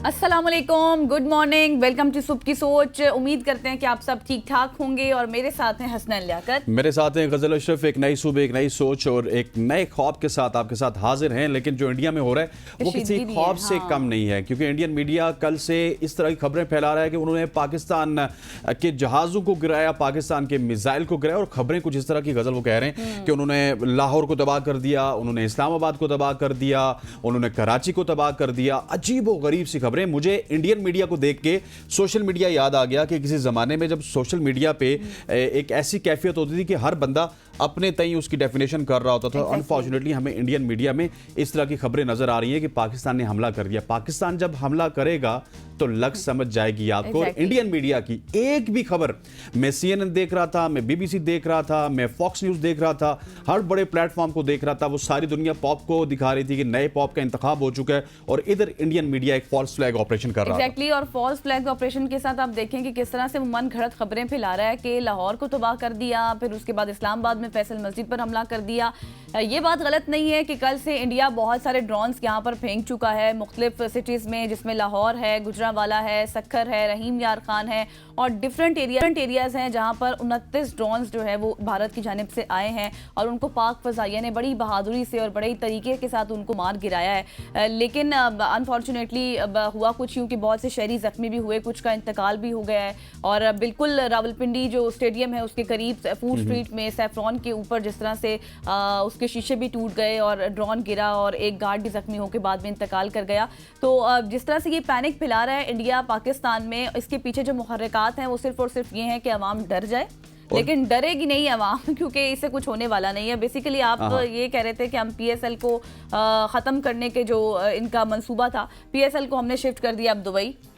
अस्सलाम वालेकुम, good morning, welcome to सुबह की सोच। उम्मीद करते हैं कि आप सब ठीक ठाक होंगे और मेरे साथ हैं हसनैन लियाकत। मेरे साथ हैं गजल अशरफ। एक नई सुबह, एक नई सोच और एक नए ख्वाब के साथ आपके साथ हाजिर हैं। लेकिन जो इंडिया में हो रहा है वो किसी ख्वाब से कम नहीं है, क्योंकि इंडियन मीडिया कल से इस तरह की खबरें फैला रहा है कि उन्होंने पाकिस्तान के जहाज़ों को गिराया, पाकिस्तान के मिसाइल को गिराया, और खबरें कुछ इस तरह की गजल वो कह रहे हैं कि उन्होंने लाहौर को तबाह कर दिया, उन्होंने इस्लामाबाद को तबाह कर दिया, उन्होंने कराची को तबाह कर दिया। अजीब व गरीब सी खबरें। मुझे इंडियन मीडिया को देख के सोशल मीडिया याद आ गया कि किसी जमाने में जब सोशल मीडिया पे एक ऐसी कैफियत होती थी कि हर बंदा अपने तय उसकी डेफिनेशन कर रहा होता था। अनफॉर्चुनेटली हमें इंडियन मीडिया में इस तरह की खबरें नजर आ रही हैं कि पाकिस्तान ने हमला कर दिया। पाकिस्तान जब हमला करेगा तो लग समझ जाएगी आपको। और इंडियन मीडिया की एक भी खबर, मैं CNN देख रहा था, मैं BBC देख रहा था, मैं फॉक्स न्यूज देख रहा था, हर बड़े प्लेटफॉर्म को देख रहा था, वो सारी दुनिया पॉप को दिखा रही थी कि नए पॉप का इंतखाब हो चुका है, और इधर इंडियन मीडिया एक फॉल्स फ्लैग ऑपरेशन कर रहा है। और फॉल्स फ्लैग ऑपरेशन के साथ आप देखें कि किस तरह से मन घड़त खबरें फैला रहा है कि लाहौर को तबाह कर दिया, फिर उसके बाद इस्लामाबाद में फैसल मस्जिद पर हमला कर दिया। ये बात गलत नहीं है कि कल से इंडिया बहुत सारे ड्रोन्स यहाँ पर फेंक चुका है मुख्तलिफ सिटीज़ में, जिसमें लाहौर है, गुजरांवाला है, सक्खर है, रहीम यार खान है, और डिफरेंट एरियाज़ हैं जहाँ पर 29 ड्रोन्स जो है वो भारत की जानिब से आए हैं, और उनको पाक फ़ज़ाइया ने बड़ी बहादुरी से और बड़े तरीके के साथ उनको मार गिराया है। लेकिन अनफॉर्चुनेटली हुआ कुछ यूँ कि बहुत से शहरी ज़ख्मी भी हुए, कुछ का इंतकाल भी हो गया है। और बिल्कुल रावलपिंडी जो स्टेडियम है उसके करीब फूड स्ट्रीट में सैफरॉन के ऊपर जिस तरह से उसके शीशे भी टूट गए और ड्रोन गिरा और एक गार्ड भी जख्मी होकर बाद में इंतकाल कर गया। तो जिस तरह से ये पैनिक फैला रहा है इंडिया पाकिस्तान में, इसके पीछे जो मुहर्रिकात हैं वो सिर्फ और सिर्फ ये हैं कि अवाम डर जाए, लेकिन डरेगी नहीं अवाम, क्योंकि इससे कुछ होने वाला नहीं है। बेसिकली आप ये कह रहे थे कि हम PSL को ख़त्म करने के जो इनका मंसूबा था, PSL को हमने शिफ्ट कर दिया। अब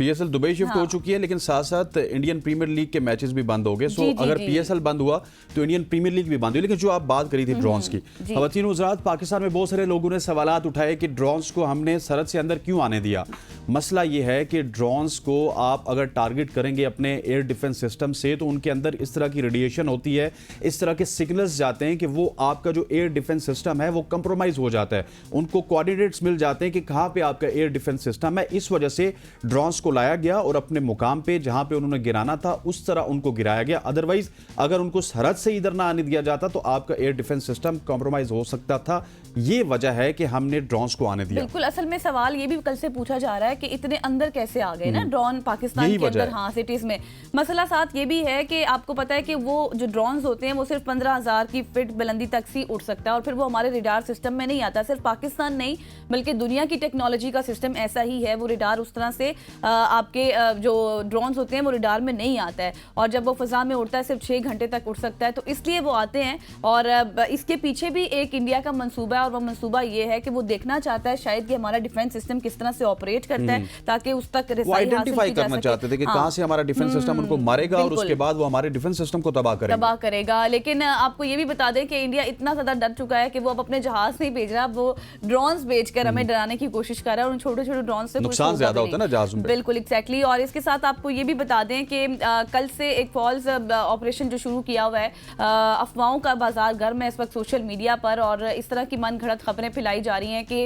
PSL दुबई शिफ्ट हो चुकी है, लेकिन साथ साथ इंडियन प्रीमियर लीग के मैचेस भी बंद हो गए। सो अगर PSL बंद हुआ तो इंडियन प्रीमियर लीग भी बंद हुई। लेकिन जो आप बात करी थी ड्रोन्स की, ख़वातीन वज़रात पाकिस्तान में बहुत सारे लोगों ने सवालात उठाए कि ड्रोन्स को हमने सरहद से अंदर क्यों आने दिया। मसला ये है कि ड्रोन्स को आप अगर टारगेट करेंगे अपने एयर डिफेंस सिस्टम से, तो उनके अंदर इस तरह की रेडिएशन होती है, इस तरह के सिग्नल्स जाते हैं कि वो आपका जो एयर डिफेंस सिस्टम है वो कंप्रोमाइज हो जाता है। उनको कोऑर्डिनेट्स मिल जाते हैं कि कहां पे आपका एयर डिफेंस सिस्टम है। इस वजह से ड्रोन्स को लाया गया और अपने मुकाम पे जहां पे उन्होंने गिराना था उस तरह उनको गिराया गया। अदरवाइज अगर उनको सरहद से इधर ना आने दिया जाता तो आपका एयर डिफेंस सिस्टम कंप्रोमाइज हो सकता था। ये वजह है कि हमने ड्रोन्स को आने दिया। बिल्कुल, असल में सवाल ये भी कल से पूछा जा रहा है कि इतने अंदर कैसे आ गए ना ड्रोन पाकिस्तान के अंदर। हाँ, सिटीज में मसला साथ ये भी है कि आपको पता है कि वो जो ड्रोन्स होते हैं वो सिर्फ 15,000 की फीट बुलंदी तक ही उड़ सकता है, और फिर वो हमारे रिडार सिस्टम में नहीं आता। सिर्फ पाकिस्तान नहीं बल्कि दुनिया की टेक्नोलॉजी का सिस्टम ऐसा ही है, वो रिडार उस तरह से आपके जो ड्रोन्स होते हैं वो रिडार में नहीं आता है, और जब वो फिजा में उड़ता है सिर्फ 6 घंटे तक उड़ सकता है। तो इसलिए वो आते हैं, और इसके पीछे भी एक इंडिया का मंसूबा है, और वो मंसूबा ये है कि वो देखना चाहता है शायद कि हमारा डिफेंस सिस्टम किस तरह से ऑपरेट करता है, ताकि उस तक आइडेंटिफाई करना चाहते थे कि कहां से हमारा डिफेंस सिस्टम उनको मारेगा और उसके बाद वो हमारे डिफेंस सिस्टम को तबाह करेगा। लेकिन आपको ये भी बता दें कि इंडिया इतना ज्यादा डर चुका है कि वो अब अपने जहाज नहीं भेज रहा, वो ड्रोन्स भेजकर हमें डराने की कोशिश कर रहा है, और उन छोटे छोटे ड्रोन से नुकसान ज्यादा होता है ना जहाजों पे। बिल्कुल, एग्जैक्टली। और इसके साथ आपको ये भी बता दें कि कल से एक फॉल्स ऑपरेशन जो शुरू किया हुआ है, अफवाहों का बाजार गर्म है इस वक्त सोशल मीडिया पर, और इस तरह की मन घड़त खबरें फैलाई जा रही हैं कि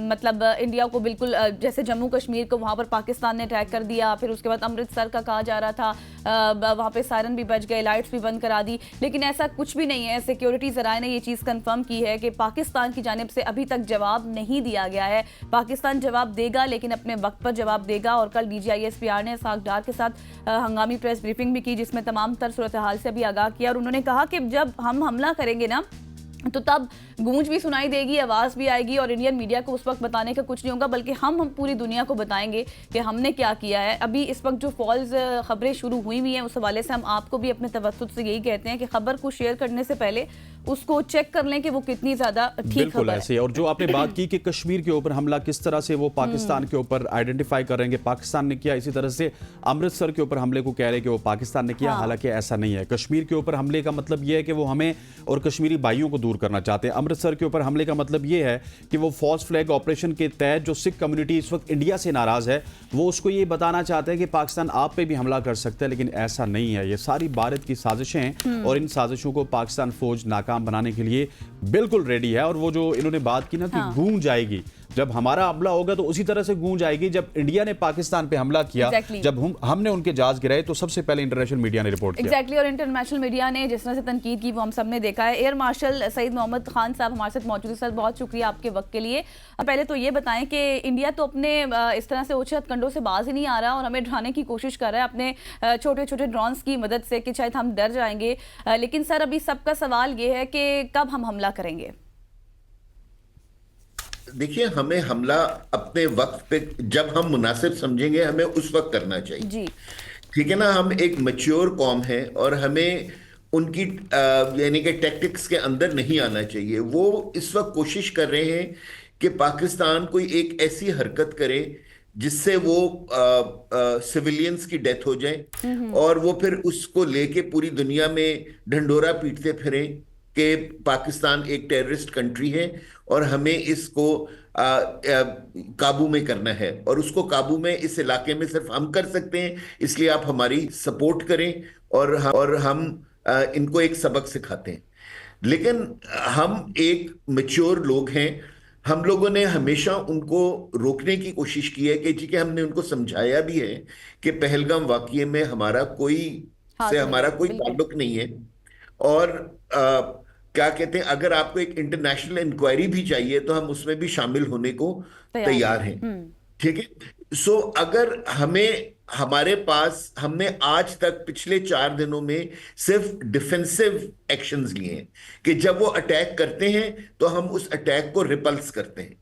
मतलब इंडिया को बिल्कुल जैसे जम्मू कश्मीर को वहाँ पर पाकिस्तान ने अटैक कर दिया, फिर उसके बाद अमृतसर का कहा जा रहा था, वहाँ पे सायरन भी बज गए, लाइट्स भी बंद करा दी। लेकिन ऐसा कुछ भी नहीं है। सिक्योरिटी ज़राए ने ये चीज़ कंफर्म की है कि पाकिस्तान की जानिब से अभी तक जवाब नहीं दिया गया है। पाकिस्तान जवाब देगा, लेकिन अपने वक्त पर जवाब देगा। और कल DGI SPR ने इसहाक डार के साथ हंगामी प्रेस ब्रीफिंग भी की, जिसमें तमाम तर सूरत हाल से भी आगाह किया, और उन्होंने कहा कि जब हम हमला करेंगे ना तो तब गूंज भी सुनाई देगी, आवाज़ भी आएगी, और इंडियन मीडिया को उस वक्त बताने का कुछ नहीं होगा, बल्कि हम पूरी दुनिया को बताएंगे कि हमने क्या किया है। अभी इस वक्त जो फॉल्स खबरें शुरू हुई हुई हैं उस हवाले से हम आपको भी अपने तवज्जुद से यही कहते हैं कि खबर को शेयर करने से पहले उसको चेक कर लें कि वो कितनी ज़्यादा ठीक खबर है। और जो आपने बात की कि कश्मीर के ऊपर हमला किस तरह से वो पाकिस्तान के ऊपर आइडेंटिफाई करेंगे, पाकिस्तान ने किया, इसी तरह से अमृतसर के ऊपर हमले को कह रहे हैं कि वो पाकिस्तान ने किया। हालांकि ऐसा नहीं है। कश्मीर के ऊपर हमले का मतलब ये है कि वो हमें और कश्मीरी भाइयों को दूर करना चाहते हैं। अमृतसर के ऊपर हमले का मतलब ये है कि वो फॉल्स फ्लैग ऑपरेशन के तहत जो सिख कम्युनिटी इस वक्त इंडिया से नाराज है, वो उसको ये बताना चाहते हैं कि पाकिस्तान आप पे भी हमला कर सकता है, लेकिन ऐसा नहीं है। ये सारी भारत की साजिशें हैं, और इन साजिशों को पाकिस्तान फौज नाकाम बनाने के लिए बिल्कुल रेडी है। और वो जो इन्होंने बात की ना कि गूंज जाएगी, जब हमारा हमला होगा तो उसी तरह से गूंज आएगी। जब इंडिया ने पाकिस्तान पे हमला किया, जब हमने उनके जहाज गिराए, तो सबसे पहले इंटरनेशनल मीडिया ने रिपोर्ट किया। और इंटरनेशनल मीडिया ने जिस तरह से तनकीद की वो हम सब ने देखा है। एयर मार्शल सईद मोहम्मद खान साहब हमारे साथ मौजूद है। सर, बहुत शुक्रिया आपके वक्त के लिए। पहले तो ये बताएं कि इंडिया तो अपने इस तरह से ओछे हथकंडों से बाज ही नहीं आ रहा और हमें डराने की कोशिश कर रहा है अपने छोटे छोटे ड्रोन्स की मदद से कि शायद हम डर जाएंगे। लेकिन सर, अभी सबका सवाल ये है कि कब हम हमला करेंगे? देखिए, हमें हमला अपने वक्त पे जब हम मुनासिब समझेंगे हमें उस वक्त करना चाहिए जी। ठीक है ना। हम एक मैच्योर कौम है और हमें उनकी यानी कि टैक्टिक्स के अंदर नहीं आना चाहिए। वो इस वक्त कोशिश कर रहे हैं कि पाकिस्तान कोई एक ऐसी हरकत करे जिससे वो सिविलियंस की डेथ हो जाए और वो फिर उसको लेके पूरी दुनिया में ढंढोरा पीटते फिरें कि पाकिस्तान एक टेररिस्ट कंट्री है और हमें इसको काबू में करना है और उसको काबू में इस इलाके में सिर्फ हम कर सकते हैं। इसलिए आप हमारी सपोर्ट करें और हम इनको एक सबक सिखाते हैं। लेकिन हम एक मैच्योर लोग हैं। हम लोगों ने हमेशा उनको रोकने की कोशिश की है कि हमने उनको समझाया भी है कि पहलगाम वाकये में हमारा कोई ताल्लुक नहीं है। और क्या कहते हैं, अगर आपको एक इंटरनेशनल इंक्वायरी भी चाहिए तो हम उसमें भी शामिल होने को तैयार हैं। ठीक है। सो अगर हमने आज तक पिछले 4 दिनों में सिर्फ डिफेंसिव एक्शंस लिए हैं कि जब वो अटैक करते हैं तो हम उस अटैक को रिपल्स करते हैं।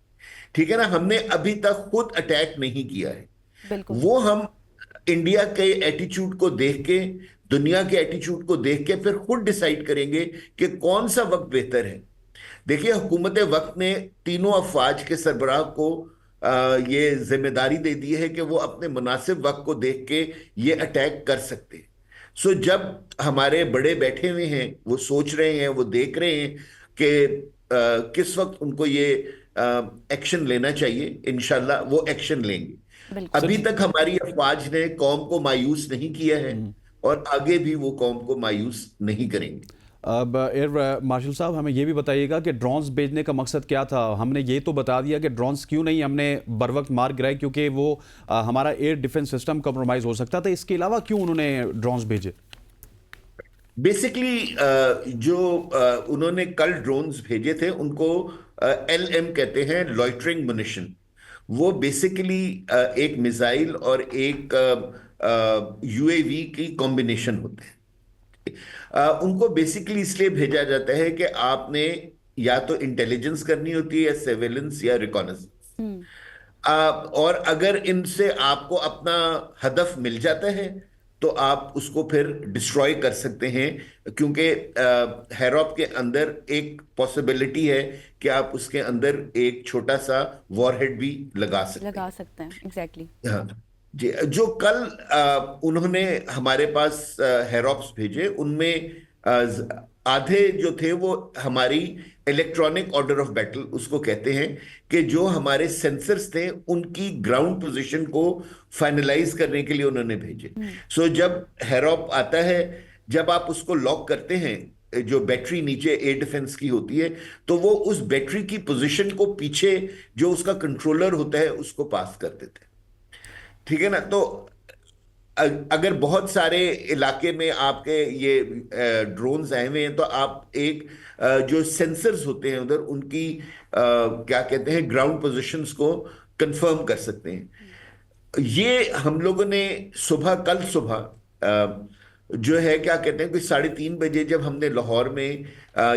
ठीक है ना। हमने अभी तक खुद अटैक नहीं किया है। वो हम इंडिया के एटीट्यूड को देख के, दुनिया के एटीट्यूड को देख के फिर खुद डिसाइड करेंगे कि कौन सा वक्त बेहतर है। देखिए, हुकूमत वक्त ने तीनों अफवाज के सरबराह को ये जिम्मेदारी दे दी है कि वो अपने मुनासिब वक्त को देख के ये अटैक कर सकते हैं। सो जब हमारे बड़े बैठे हुए हैं, वो सोच रहे हैं, वो देख रहे हैं कि किस वक्त उनको ये एक्शन लेना चाहिए, इंशाल्लाह वो एक्शन लेंगे। अभी तक हमारी अफवाज ने कौम को मायूस नहीं किया है और आगे भी वो कौम को मायूस नहीं करेंगे। अब एयर मार्शल साहब, हमें ये भी बताइएगा कि ड्रोन्स भेजने का मकसद क्या था? हमने ये तो बता दिया कि ड्रोन्स क्यों नहीं हमने बर वक्त मार गिराए, क्योंकि वो हमारा एयर डिफेंस सिस्टम कॉम्प्रोमाइज हो सकता था। इसके अलावा क्यों उन्होंने ड्रोन्स भेजे? बेसिकली जो उन्होंने कल ड्रोन्स भेजे थे उनको LM कहते हैं, लॉइटरिंग मुनिशन। वो बेसिकली एक मिसाइल और एक UAV की कॉम्बिनेशन होते हैं। उनको बेसिकली इसलिए भेजा जाता है कि आपने या तो इंटेलिजेंस करनी होती है या सर्वेलेंस या रिकॉनेसेंस। और अगर इनसे आपको अपना हदफ मिल जाता है तो आप उसको फिर डिस्ट्रॉय कर सकते हैं, क्योंकि हैरॉप के अंदर एक पॉसिबिलिटी है कि आप उसके अंदर एक छोटा सा वॉरहेड भी लगा सकते हैं। एग्जैक्टली। हाँ जी। जो कल उन्होंने हमारे पास हैरॉप्स भेजे, उनमें आधे जो थे वो हमारी इलेक्ट्रॉनिक ऑर्डर ऑफ बैटल उसको कहते हैं, कि जो हमारे सेंसर्स थे उनकी ग्राउंड पोजीशन को फाइनलाइज करने के लिए उन्होंने भेजे। सो जब हैरॉप आता है, जब आप उसको लॉक करते हैं, जो बैटरी नीचे एयर डिफेंस की होती है, तो वो उस बैटरी की पोजीशन को पीछे जो उसका कंट्रोलर होता है उसको पास कर देते हैं। ठीक है ना। तो अगर बहुत सारे इलाके में आपके ये ड्रोन्स आए हुए हैं तो आप एक जो सेंसर्स होते हैं उधर, उनकी क्या कहते हैं, ग्राउंड पोजीशंस को कंफर्म कर सकते हैं। ये हम लोगों ने कल सुबह जो है, क्या कहते हैं, कोई 3:30 बजे जब हमने लाहौर में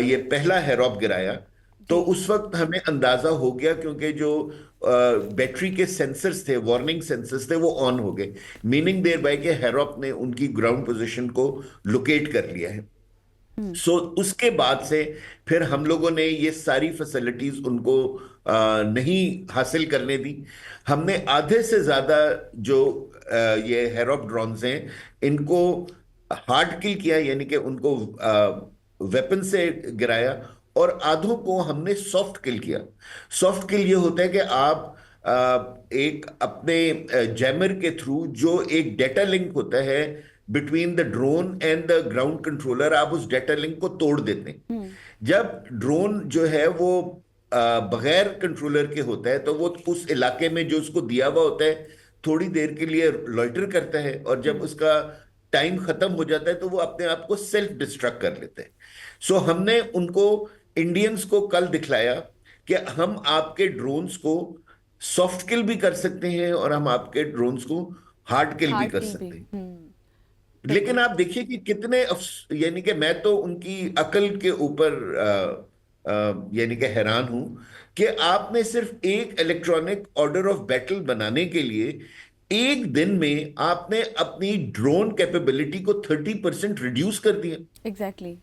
ये पहला हैरॉप गिराया तो उस वक्त हमें अंदाजा हो गया, क्योंकि जो बैटरी के सेंसर्स थे, वार्निंग सेंसर्स थे, वो ऑन हो गए। मीनिंग देयर बाय के हैरॉप ने उनकी ग्राउंड पोजीशन को लोकेट कर लिया है। सो उसके बाद से फिर हम लोगों ने ये सारी फैसिलिटीज उनको नहीं हासिल करने दी। हमने आधे से ज्यादा जो ये हैरॉप ड्रोन्स हैं इनको हार्ड किल किया, यानी कि उनको वेपन से गिराया, और आधों को हमने सॉफ्ट किल किया। सॉफ्ट किल ये होता है कि आप एक अपने जैमर के थ्रू जो एक डेटा लिंक होता है between the drone and the ground controller, आप उस डेटा लिंक को तोड़ देते हैं। जब ड्रोन जो है वो बगैर कंट्रोलर के होता है तो वो उस इलाके में जो उसको दिया हुआ होता है थोड़ी देर के लिए लॉइटर करता है, और जब उसका टाइम खत्म हो जाता है तो वो अपने आप को सेल्फ डिस्ट्रक्ट कर लेते हैं। सो हमने उनको, इंडियंस को कल दिखलाया कि हम आपके ड्रोन्स को सॉफ्ट किल भी कर सकते हैं और हम आपके ड्रोन्स को हार्ड किल भी हार्ड कर किल भी। सकते हैं। लेकिन बिल्कुल। आप देखिए कि कितने यानी कि मैं तो उनकी अकल के ऊपर यानी कि हैरान हूं कि आपने सिर्फ एक इलेक्ट्रॉनिक ऑर्डर ऑफ बैटल बनाने के लिए एक दिन में आपने अपनी ड्रोन कैपेबिलिटी को 30% रिड्यूस कर दिया। एग्जैक्टली।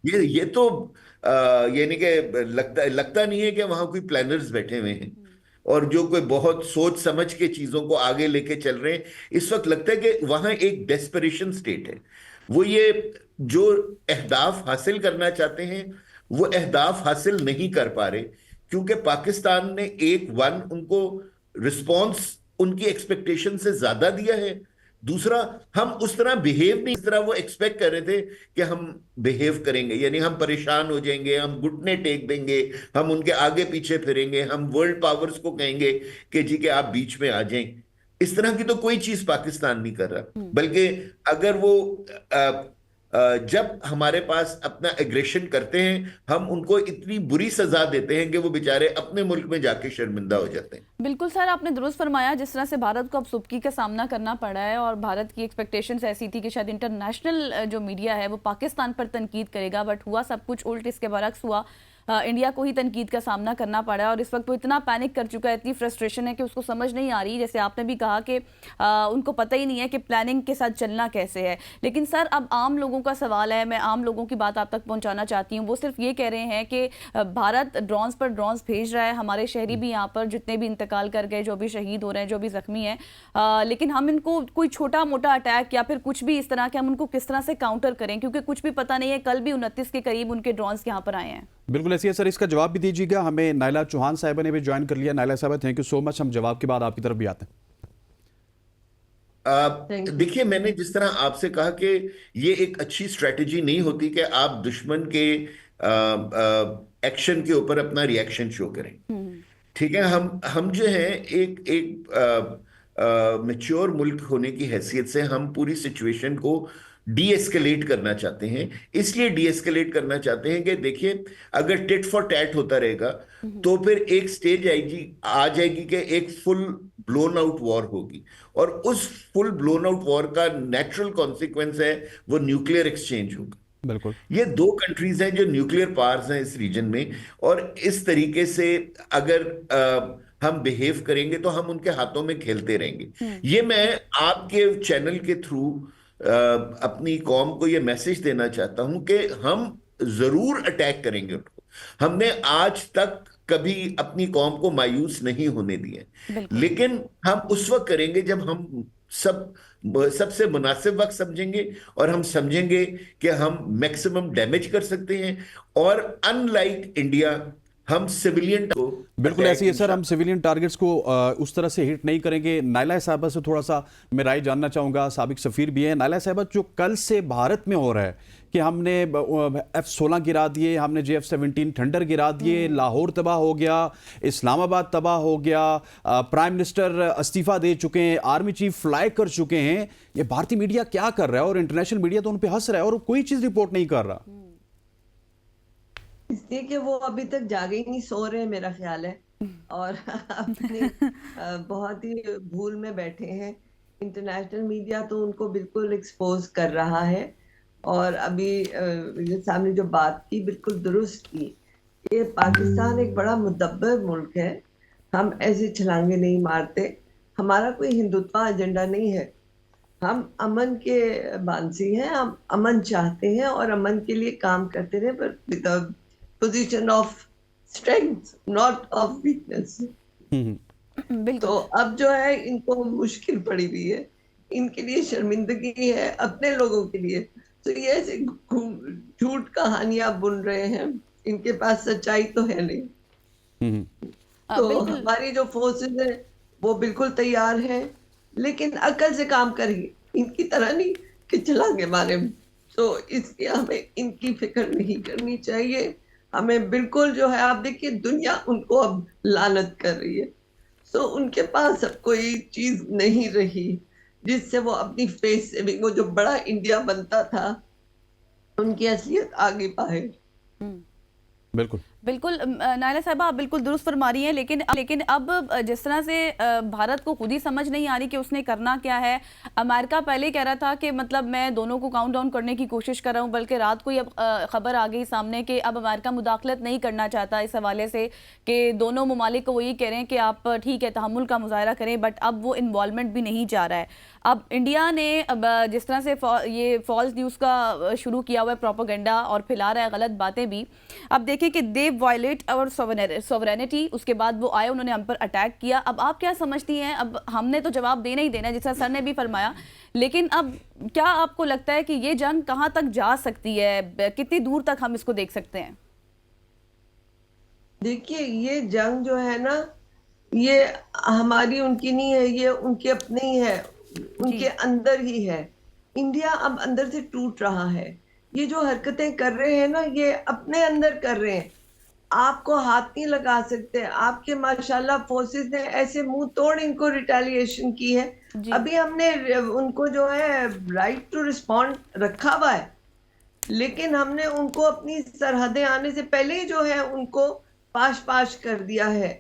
ये तो यानी कि लगता नहीं है कि वहां कोई प्लानर्स बैठे हुए हैं और जो कोई बहुत सोच समझ के चीजों को आगे लेके चल रहे हैं। इस वक्त लगता है कि वहां एक डेस्परेशन स्टेट है। वो ये जो अहदाफ हासिल करना चाहते हैं वो अहदाफ हासिल नहीं कर पा रहे, क्योंकि पाकिस्तान ने एक वन उनको रिस्पॉन्स उनकी एक्सपेक्टेशन से ज्यादा दिया है। दूसरा, हम उस तरह बिहेव नहीं, इस तरह वो एक्सपेक्ट कर रहे थे कि हम बिहेव करेंगे, यानी हम परेशान हो जाएंगे, हम घुटने टेक देंगे, हम उनके आगे पीछे फिरेंगे, हम वर्ल्ड पावर्स को कहेंगे कि जी के आप बीच में आ जाएं। इस तरह की तो कोई चीज पाकिस्तान नहीं कर रहा, बल्कि अगर वो जब हमारे पास अपना एग्रेशन करते हैं हम उनको इतनी बुरी सजा देते हैं कि वो बेचारे अपने मुल्क में जाके शर्मिंदा हो जाते हैं। बिल्कुल सर, आपने दुरुस्त फरमाया। जिस तरह से भारत को अब सुबकी का सामना करना पड़ा है और भारत की एक्सपेक्टेशंस ऐसी थी कि शायद इंटरनेशनल जो मीडिया है वो पाकिस्तान पर तनकीद करेगा, बट हुआ सब कुछ उल्ट, इसके बरक्स हुआ। इंडिया को ही तनकीद का सामना करना पड़ा और इस वक्त वो इतना पैनिक कर चुका है, इतनी फ्रस्ट्रेशन है कि उसको समझ नहीं आ रही। जैसे आपने भी कहा कि उनको पता ही नहीं है कि प्लानिंग के साथ चलना कैसे है। लेकिन सर अब आम लोगों का सवाल है, मैं आम लोगों की बात आप तक पहुंचाना चाहती हूँ। वो सिर्फ ये कह रहे हैं कि भारत ड्रोन्स पर ड्रोन्स भेज रहा है, हमारे शहरी भी यहाँ पर जितने भी इंतकाल कर गए, जो भी शहीद हो रहे हैं, जो भी जख्मी हैं, लेकिन हम इनको कोई छोटा मोटा अटैक या फिर कुछ भी इस तरह के हम उनको किस तरह से काउंटर करें, क्योंकि कुछ भी पता नहीं है। कल भी 29 के करीब उनके ड्रोन्स यहाँ पर आए हैं। बिल्कुल ऐसी है सर, इसका जवाब भी दीजिएगा। हमें नायला चौहान साहिबा ने भी ज्वाइन कर लिया। नायला साहिबा, थैंक यू सो मच। हम जवाब के बाद आपकी तरफ भी आते हैं। देखिए, मैंने जिस तरह आपसे कहा कि ये एक अच्छी स्ट्रेटजी नहीं होती कि आप दुश्मन के एक्शन के ऊपर अपना रिएक्शन शो करें। ठीक है, हम जो है एक एक मैच्योर मुल्क होने की हैसियत से हम पूरी सिचुएशन को डी एस्केलेट करना चाहते हैं। इसलिए डी एस्केलेट करना चाहते हैं कि देखिए, अगर टिट फॉर टैट होता रहेगा तो फिर एक स्टेज आ जाएगी कि एक फुल ब्लोन आउट वॉर होगी, और उस फुल ब्लोन आउट वॉर का नेचुरल कॉन्सिक्वेंस है वो न्यूक्लियर एक्सचेंज होगा। बिल्कुल, ये दो कंट्रीज हैं जो न्यूक्लियर पावर्स हैं इस रीजन में, और इस तरीके से अगर हम बिहेव करेंगे तो हम उनके हाथों में खेलते रहेंगे। ये मैं आपके चैनल के थ्रू अपनी कौम को ये मैसेज देना चाहता हूं कि हम जरूर अटैक करेंगे उनको। हमने आज तक कभी अपनी कौम को मायूस नहीं होने दिए, लेकिन हम उस वक्त करेंगे जब हम सबसे मुनासिब वक्त समझेंगे और हम समझेंगे कि हम मैक्सिमम डैमेज कर सकते हैं, और अनलाइक इंडिया हम सिविलियन को बिल्कुल ऐसी है सर, हम सिविलियन टारगेट्स को उस तरह से हिट नहीं करेंगे। नायला साहबा से थोड़ा सा मैं राय जानना चाहूंगा, साबिक सफीर भी है। नायला साहबा, जो कल से भारत में हो रहा है कि हमने F-16 गिरा दिए, हमने JF-17 थंडर गिरा दिए, लाहौर तबाह हो गया, इस्लामाबाद तबाह हो गया, प्राइम मिनिस्टर इस्तीफा दे चुके हैं, आर्मी चीफ फ्लाई कर चुके हैं, ये भारतीय मीडिया क्या कर रहा है? और इंटरनेशनल मीडिया तो उन पर हंस रहा है और कोई चीज रिपोर्ट नहीं कर रहा। इसलिए कि वो अभी तक जागे ही नहीं, सो रहे मेरा ख्याल है, और अपनी बहुत ही भूल में बैठे हैं। इंटरनेशनल मीडिया तो उनको बिल्कुल एक्सपोज कर रहा है, और अभी सामने जो बात की बिल्कुल दुरुस्त की। ये पाकिस्तान एक बड़ा मुदब्बर मुल्क है, हम ऐसे छलांगे नहीं मारते। हमारा कोई हिंदुत्व एजेंडा नहीं है, हम अमन के बांसी हैं, हम अमन चाहते हैं और अमन के लिए काम करते रहे, पर with position of strength, not of weakness. तो अब जो है इनको मुश्किल पड़ी हुई है, इनके लिए शर्मिंदगी है अपने लोगों के लिए। तो ये ऐसे झूठ कहानियां बुन रहे हैं, इनके पास सच्चाई तो है नहीं। तो हमारी जो फोर्सेस है वो बिल्कुल तैयार है, लेकिन अकल से काम करेंगे, इनकी तरह नहीं कि चलांगे मारे। तो इसलिए हमें इनकी फिक्र नहीं करनी चाहिए, हमें बिल्कुल जो है, आप देखिए दुनिया उनको अब लानत कर रही है। सो उनके पास अब कोई चीज नहीं रही जिससे वो अपनी फेस सेविंग, वो जो बड़ा इंडिया बनता था, उनकी असलियत आगे पाए। बिल्कुल बिल्कुल नायला साहबा, आप बिल्कुल दुरुस्त फरमा रही हैं, लेकिन अब जिस तरह से भारत को खुद ही समझ नहीं आ रही कि उसने करना क्या है। अमेरिका पहले कह रहा था कि मतलब मैं दोनों को काउंट डाउन करने की कोशिश कर रहा हूं, बल्कि रात को ही अब खबर आ गई सामने कि अब अमेरिका मुदाखलत नहीं करना चाहता इस हवाले से कि दोनों ममालिक को वो ये कह रहे हैं कि आप ठीक है तहम्मुल का मुजाहरा करें, बट अब वो इन्वॉल्वमेंट भी नहीं जा रहा है। अब इंडिया ने अब जिस तरह से ये फॉल्स न्यूज़ का शुरू किया हुआ है, प्रोपेगेंडा, और फैला रहा है गलत बातें भी। अब देखें कि दे वायलेट आवर सोवरेनिटी, उसके बाद वो आए, उन्होंने हम पर अटैक किया। अब आप क्या समझती हैं? अब हमने तो जवाब देना ही देना है, जैसा सर ने भी फरमाया, लेकिन अब क्या आपको लगता है कि ये जंग कहाँ तक जा सकती है, कितनी दूर तक हम इसको देख सकते हैं? देखिए, ये जंग जो है ना, ये हमारी उनकी नहीं है, ये उनके अपने ही है, उनके अंदर ही है। इंडिया अब अंदर से टूट रहा है। ये जो हरकतें कर रहे हैं ना, ये अपने अंदर कर रहे हैं, आपको हाथ नहीं लगा सकते। आपके माशाल्लाह फोर्सेस ने ऐसे मुंह तोड़ इनको रिटेलिएशन की है। अभी हमने उनको जो है राइट टू रिस्पॉन्ड रखा हुआ है, लेकिन हमने उनको अपनी सरहदें आने से पहले ही जो है उनको पाश कर दिया है।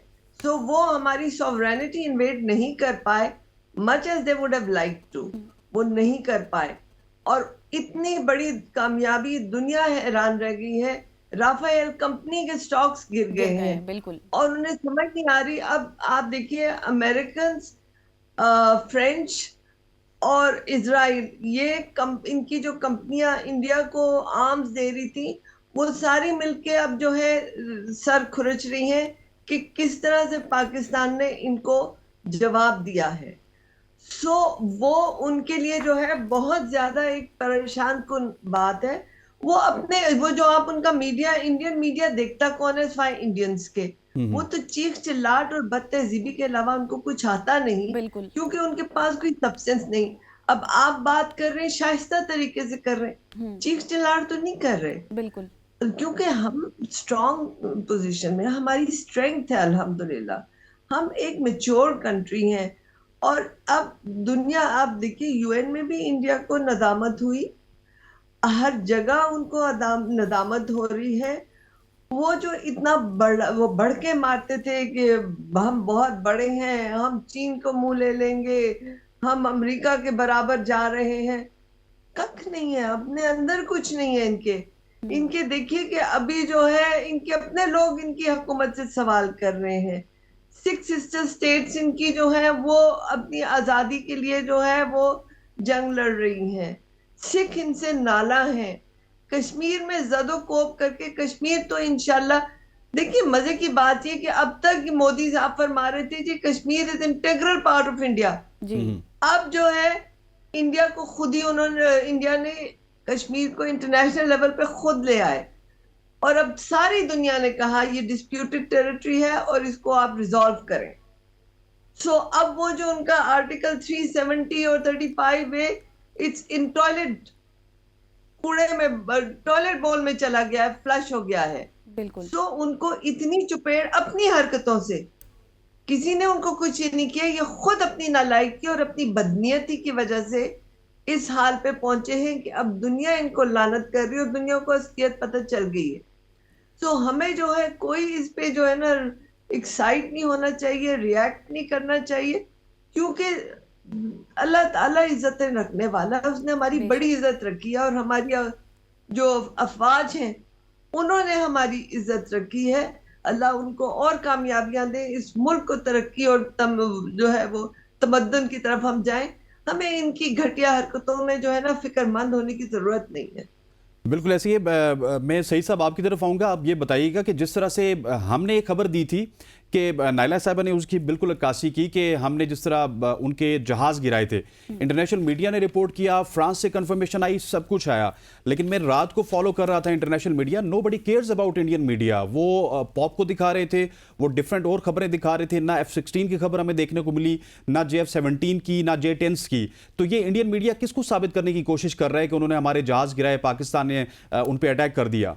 सो वो हमारी सॉवरेनिटी इन्वेड नहीं कर पाए, much as they would have like to, वो नहीं कर पाए। और इतनी बड़ी कामयाबी, दुनिया हैरान रह गई है। राफेल कंपनी के स्टॉक्स गिर गए हैं, बिल्कुल, और उन्हें समझ नहीं आ रही। अब आप देखिए, अमेरिकन, फ्रेंच और इजराइल, ये इनकी जो कंपनियां इंडिया को आर्म्स दे रही थी, वो सारी मिलके अब जो है सर खुरच रही हैं कि किस तरह से पाकिस्तान ने इनको जवाब दिया है। सो वो उनके लिए जो है बहुत ज्यादा एक परेशान कुन बात है। वो अपने, वो जो आप उनका मीडिया, इंडियन मीडिया देखता कौन है सिवाय इंडियंस के? वो तो चीख चिल्लाट और बदतहजीबी के अलावा उनको कुछ आता नहीं, बिल्कुल, क्योंकि उनके पास कोई सब्सटेंस नहीं। अब आप बात कर रहे हैं, शाइस्ता तरीके से कर रहे हैं, चीख चिल्लाट तो नहीं कर रहे, बिल्कुल, क्योंकि हम स्ट्रॉन्ग पोजीशन में, हमारी स्ट्रेंथ है अल्हम्दुलिल्लाह। हम एक मैच्योर कंट्री हैं। और अब दुनिया, आप देखिए यूएन में भी इंडिया को नदामत हुई, हर जगह उनको नदामत हो रही है। वो जो इतना वो बढ़ के मारते थे कि हम बहुत बड़े हैं, हम चीन को मुंह ले लेंगे, हम अमेरिका के बराबर जा रहे हैं, कख नहीं है, अपने अंदर कुछ नहीं है इनके। इनके देखिए कि अभी जो है इनके अपने लोग इनकी हुकूमत से सवाल कर रहे हैं। 6 सिस्टर स्टेट्स इनकी जो है वो अपनी आजादी के लिए जो है वो जंग लड़ रही हैं। सिख इनसे नाला है। कश्मीर में जदो कोप करके, कश्मीर तो इंशाल्लाह, देखिए मजे की बात ये कि अब तक मोदी साहब फरमा रहे थे जी Kashmir is integral part of India जी। अब जो है इंडिया को खुद ही इंडिया ने कश्मीर को इंटरनेशनल लेवल पे खुद ले आए, और अब सारी दुनिया ने कहा ये डिस्प्यूटेड टेरिटरी है और इसको आप रिजॉल्व करें। सो अब वो जो उनका आर्टिकल 370 और 35 है, इट्स इन टॉयलेट, कूड़े में, टॉयलेट बोल में चला गया है, फ्लश हो गया है। बिल्कुल, सो उनको इतनी चुपेड़ अपनी हरकतों से, किसी ने उनको कुछ नहीं किया, ये खुद अपनी नालायकी और अपनी बदनीयती की वजह से इस हाल पे पहुंचे हैं कि अब दुनिया इनको लानत कर रही है और दुनिया को असलियत पता चल गई है। सो हमें जो है कोई इस पे जो है ना एक्साइट नहीं होना चाहिए, रिएक्ट नहीं करना चाहिए, क्योंकि अल्लाह ताला इज्जतें रखने वाला है। उसने हमारी बड़ी इज्जत रखी है, और हमारी जो अफवाज हैं उन्होंने हमारी इज्जत रखी है। अल्लाह उनको और कामयाबियां दे, इस मुल्क को तरक्की और जो है वो तमद्दुन की तरफ हम जाएं। हमें इनकी घटिया हरकतों में जो है ना फिक्रमंद होने की जरूरत नहीं है। बिल्कुल ऐसे ही मैं सही साहब आपकी तरफ आऊँगा। आप ये बताइएगा कि जिस तरह से हमने एक खबर दी थी कि नायला साहबा ने उसकी बिल्कुल अक्कासी की कि हमने जिस तरह उनके जहाज़ गिराए थे, इंटरनेशनल मीडिया ने रिपोर्ट किया, फ्रांस से कंफर्मेशन आई, सब कुछ आया, लेकिन मैं रात को फॉलो कर रहा था international media, nobody cares about Indian media. वो पॉप को दिखा रहे थे, वो डिफरेंट और खबरें दिखा रहे थे, ना F-16 की खबर हमें देखने को मिली, ना JF-17 की, ना J-10s की। तो ये इंडियन मीडिया किसको साबित करने की कोशिश कर रहा है कि उन्होंने हमारे जहाज़ गिराए, पाकिस्तान ने उन पर अटैक कर दिया?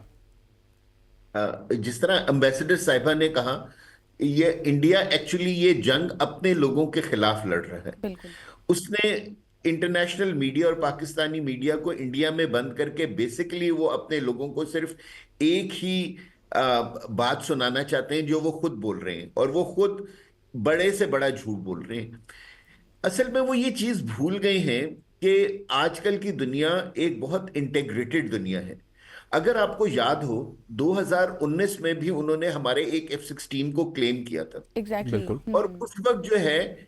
जिस तरह एम्बेसडर साहिबा ने कहा, ये इंडिया एक्चुअली ये जंग अपने लोगों के खिलाफ लड़ रहा है। बिल्कुल। उसने इंटरनेशनल मीडिया और पाकिस्तानी मीडिया को इंडिया में बंद करके बेसिकली वो अपने लोगों को सिर्फ एक ही बात सुनाना चाहते हैं जो वो खुद बोल रहे हैं, और वो खुद बड़े से बड़ा झूठ बोल रहे हैं। असल में वो ये चीज भूल गए हैं कि आजकल की दुनिया एक बहुत इंटीग्रेटेड दुनिया है। अगर आपको याद हो, 2019 में भी उन्होंने हमारे एक F-16 को क्लेम किया था। एग्जैक्टली। बिल्कुल। और उस वक्त जो है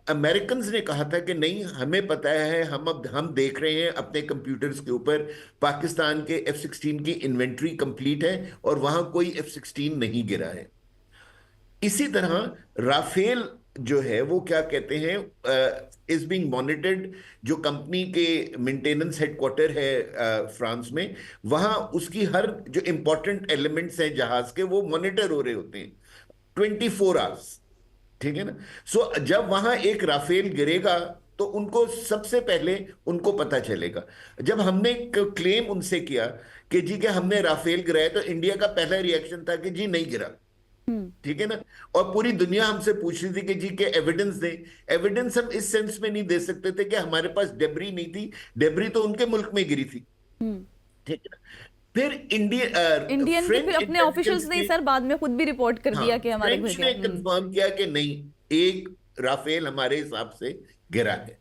अमेरिकन्स ने कहा था कि नहीं, हमें पता है, हम देख रहे हैं अपने कंप्यूटर्स के ऊपर पाकिस्तान के F-16 की इन्वेंट्री कंप्लीट है और वहां कोई F-16 नहीं गिरा है। इसी तरह राफेल जो है वो क्या कहते हैं, इज बीइंग मॉनिटर्ड। जो कंपनी के मेंटेनेंस हेडक्वार्टर है फ्रांस में, वहां उसकी हर जो इंपॉर्टेंट एलिमेंट्स हैं जहाज के, वो मॉनिटर हो रहे होते हैं 24 आवर्स। ठीक है ना। सो जब वहां एक राफेल गिरेगा तो उनको सबसे पहले उनको पता चलेगा। जब हमने क्लेम उनसे किया कि जी कि हमने राफेल गिराया, तो इंडिया का पहला रिएक्शन था कि जी नहीं गिरा। ठीक है ना। और पूरी दुनिया हमसे पूछ रही थी कि जी के एविडेंस दें। एविडेंस हम इस सेंस में नहीं दे सकते थे कि हमारे पास डेब्री नहीं थी, डेब्री तो उनके मुल्क में गिरी थी। ठीक है ना। फिर इंडियन भी फिर अपने ऑफिशियल्स ने सर बाद में खुद भी रिपोर्ट कर दिया कि हमारे फ्रेंच ने कंफर्म किया कि नहीं, एक राफेल हमारे हिसाब से गिरा है।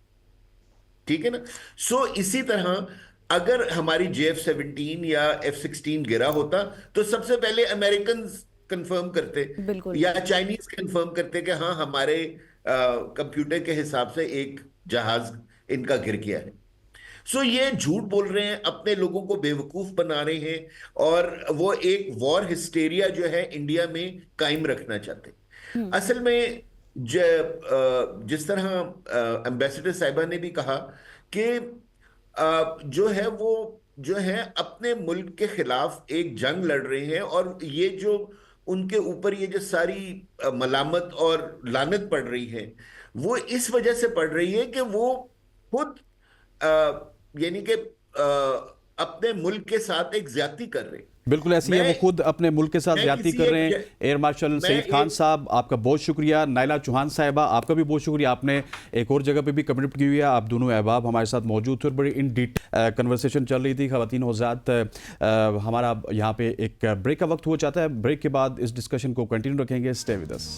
ठीक है ना। सो इसी तरह अगर हमारी JF-17 या F-16 गिरा होता तो सबसे पहले अमेरिकन कंफर्म करते या चाइनीज कंफर्म करते कि हाँ, हमारे कंप्यूटर के हिसाब से एक जहाज इनका गिर गया है। सो ये झूठ बोल रहे हैं, अपने लोगों को बेवकूफ बना रहे हैं, और वो एक वॉर हिस्टेरिया जो है इंडिया में कायम रखना चाहते हैं। असल में जिस तरह एम्बेसडर साहिबा ने भी कहा कि जो है वो जो है अपने मुल्क के खिलाफ एक जंग लड़ रहे हैं, और ये जो उनके ऊपर ये जो सारी मलामत और लानत पड़ रही है, वो इस वजह से पड़ रही है कि वो खुद यानी कि अपने मुल्क के साथ एक ज्यादती कर रहे हैं। बिल्कुल ऐसी है, वो खुद अपने मुल्क के साथ ज्यादती कर रहे हैं। एयर मार्शल सईद खान साहब, आपका बहुत शुक्रिया। नाइला चौहान साहिबा, आपका भी बहुत शुक्रिया। आपने एक और जगह पे भी कमिटमेंट की हुई है। आप दोनों अहबाब हमारे साथ मौजूद थे और बड़ी इन डिटेल कन्वर्सेशन चल रही थी। ख़वातीन हज़रात, हमारा यहाँ पे एक ब्रेक का वक्त हो जाता है। ब्रेक के बाद इस डिस्कशन को कंटिन्यू रखेंगे। Stay with us.